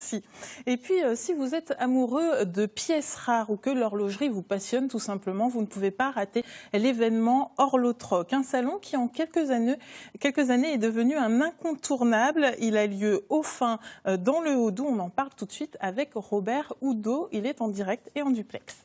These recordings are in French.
Si. Et puis, si vous êtes amoureux de pièces rares ou que l'horlogerie vous passionne tout simplement, vous ne pouvez pas rater l'événement Horlotroc, un salon qui en quelques années est devenu un incontournable. Il a lieu au Fin, dans le Haut-Doubs. On en parle tout de suite avec Robert Oudot. Il est en direct et en duplex.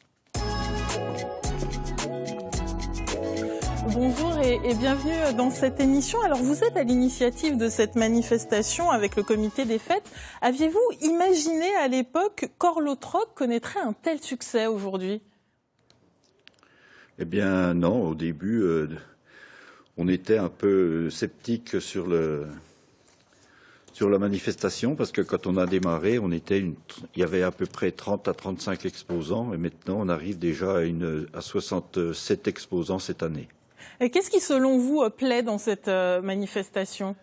Bonjour et bienvenue dans cette émission. Alors vous êtes à l'initiative de cette manifestation avec le comité des fêtes. Aviez-vous imaginé à l'époque qu'Horlotroc connaîtrait un tel succès aujourd'hui? Eh bien non, au début on était un peu sceptique sur la manifestation parce que quand on a démarré, il y avait à peu près 30 à 35 exposants et maintenant on arrive déjà à 67 exposants cette année. Et qu'est-ce qui, selon vous, plaît dans cette manifestation?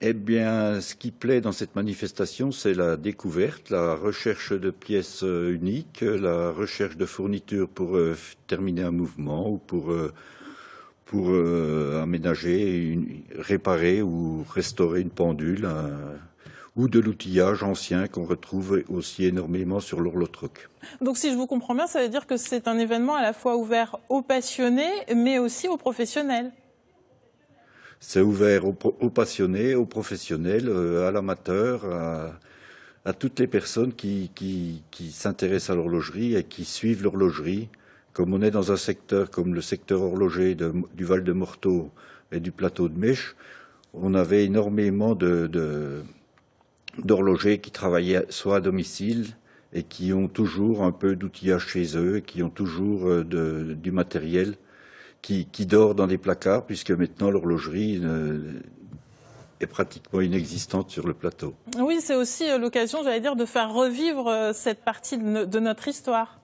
Eh bien, ce qui plaît dans cette manifestation, c'est la découverte, la recherche de pièces uniques, la recherche de fournitures pour terminer un mouvement ou pour aménager, réparer ou restaurer une pendule ou de l'outillage ancien qu'on retrouve aussi énormément sur l'Horlotroc. Donc si je vous comprends bien, ça veut dire que c'est un événement à la fois ouvert aux passionnés, mais aussi aux professionnels. C'est ouvert aux passionnés, aux professionnels, à l'amateur, à toutes les personnes qui s'intéressent à l'horlogerie et qui suivent l'horlogerie. Comme on est dans un secteur comme le secteur horloger du Val de Morteau et du plateau de Mèche, on avait énormément d'horlogers qui travaillaient soit à domicile et qui ont toujours un peu d'outillage chez eux, et qui ont toujours du matériel qui dort dans des placards, puisque maintenant l'horlogerie est pratiquement inexistante sur le plateau. Oui, c'est aussi l'occasion, j'allais dire, de faire revivre cette partie de notre histoire.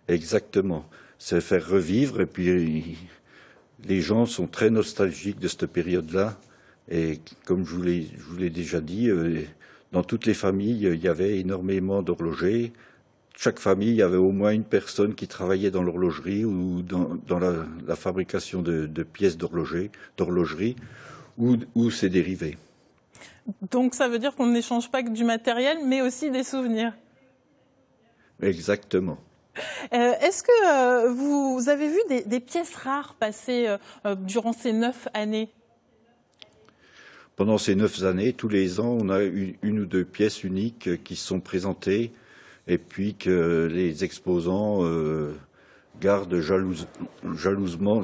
Exactement, c'est faire revivre, et puis les gens sont très nostalgiques de cette période-là. Et comme je vous l'ai déjà dit, dans toutes les familles, il y avait énormément d'horlogers. Chaque famille avait au moins une personne qui travaillait dans l'horlogerie ou dans la fabrication de pièces d'horlogerie ou ses dérivés. Donc ça veut dire qu'on n'échange pas que du matériel, mais aussi des souvenirs. Exactement. Est-ce que vous avez vu des pièces rares passer durant ces 9 années? Pendant ces 9 années, tous les ans, on a une ou deux pièces uniques qui sont présentées et puis que les exposants gardent jalousement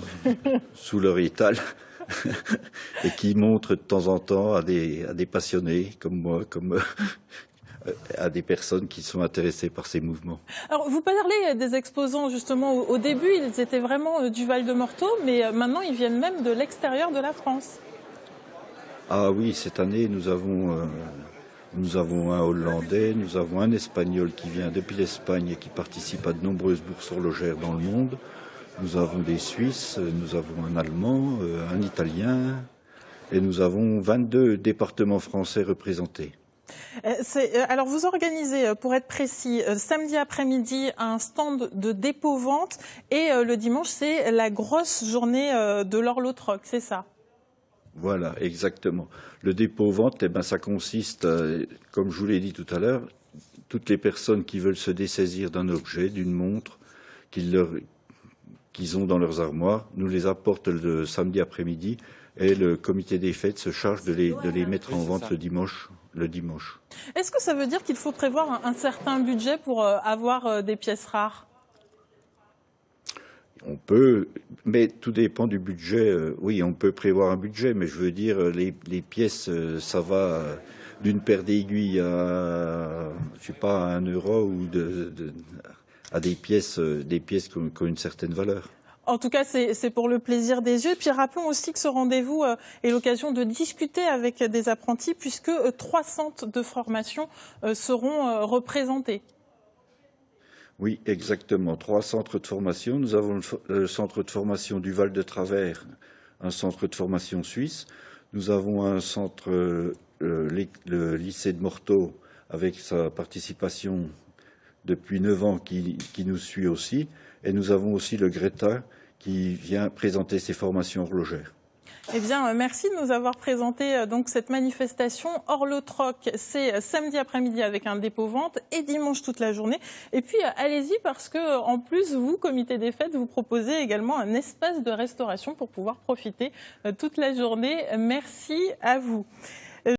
sous leur étal et qui montrent de temps en temps à des passionnés comme moi, à des personnes qui sont intéressées par ces mouvements. Alors, vous parlez des exposants, justement, au début, ils étaient vraiment du Val de Morteau, mais maintenant, ils viennent même de l'extérieur de la France. Ah oui, cette année, nous avons un Hollandais, nous avons un Espagnol qui vient depuis l'Espagne et qui participe à de nombreuses bourses horlogères dans le monde. Nous avons des Suisses, nous avons un Allemand, un Italien, et nous avons 22 départements français représentés. Alors vous organisez, pour être précis, samedi après-midi un stand de dépôt-vente et le dimanche c'est la grosse journée de l'Horlotroc, c'est ça? Voilà, exactement. Le dépôt-vente, ça consiste, comme je vous l'ai dit tout à l'heure, toutes les personnes qui veulent se dessaisir d'un objet, d'une montre qu'ils ont dans leurs armoires, nous les apportent le samedi après-midi et le comité des fêtes se charge de les mettre en vente le dimanche. Est-ce que ça veut dire qu'il faut prévoir un certain budget pour avoir des pièces rares? On peut, mais tout dépend du budget. Oui, on peut prévoir un budget, mais je veux dire, les pièces, ça va d'une paire d'aiguilles à, je sais pas, à 1 euro ou à des pièces qui ont une certaine valeur. En tout cas, c'est pour le plaisir des yeux. Puis rappelons aussi que ce rendez-vous est l'occasion de discuter avec des apprentis, puisque 3 centres de formation seront représentés. Oui, exactement. 3 centres de formation. Nous avons le centre de formation du Val de Travers, un centre de formation suisse. Nous avons un centre, le lycée de Morteau, avec sa participation depuis 9 ans qui nous suit aussi. Et nous avons aussi le Greta qui vient présenter ses formations horlogères. Eh bien, merci de nous avoir présenté donc cette manifestation Orlotroc. C'est samedi après-midi avec un dépôt-vente et dimanche toute la journée. Et puis, allez-y parce que, en plus, vous, Comité des Fêtes, vous proposez également un espace de restauration pour pouvoir profiter toute la journée. Merci à vous.